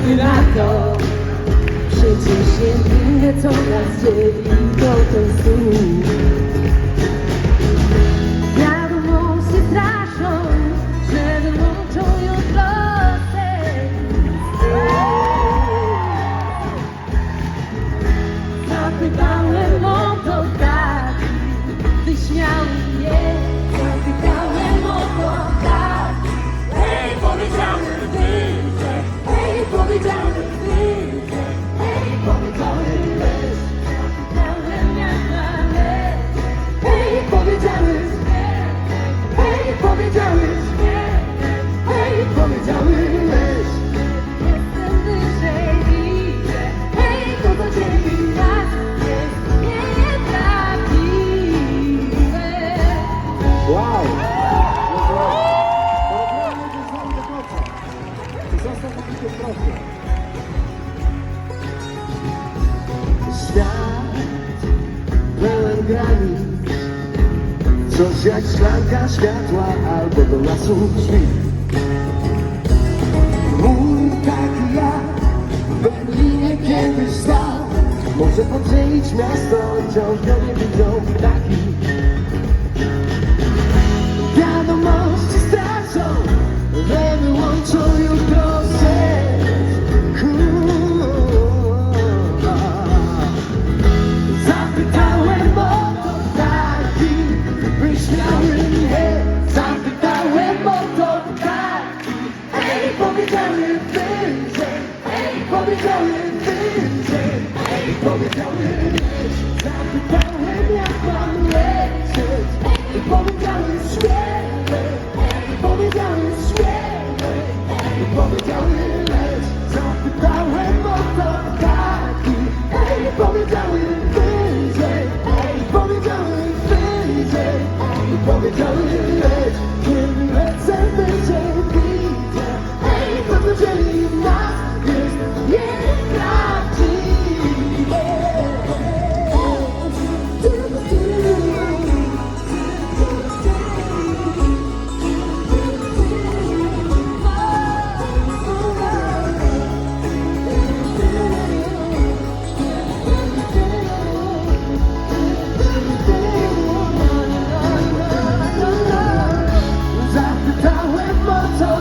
wpadły na to. Przecież jedyne co nas dzieli to ten stół. Wiadomości straszą, że wyłączą jutro zapytałem o to tak, wyśmiały mnie. Zapytałem o to tak, hej, powiedziałem wyjdzie, hej, powiedziałem wyjdzie, hej, powiedziałem wiesz. Zapytałem jak należy, hej, powiedziałem hej, powiedziałem hej, powiedziałem wiesz. Jestem wyżej, widzę, hej, to do ciebie nas jest nieprawdziwe. Wow! Zostaw mi to proszę. Świat pełen granic, coś jak szklanka światła albo do lasu drzwi. Mój taki ja w Berlinie kiedyś stał, może podzielić miasto, wciąż go nie widzą ptaki. Wiadomości straszą, że wyłączą jutro serc. Zapytałem o to taki, wyśmiały mnie. Zapytałem o to taki, hej, powiedziałem wyżej, hej, powiedziałem wyżej, hej, powiedziałem wyżej. Zapytałem jak mam lecieć, hej, powiedziałem śmielej, hej, powiedziałem śmielej, hej, powiedziałem leć. Zapytałem o to taki, hej, powiedziałem wyżej, hej, powiedziałem wyżej, hej, powiedziałem leć. Kiedy lecę wyżej widzę, hej, to do dzieli nas jest nieprawdziwe. Zapytałem o to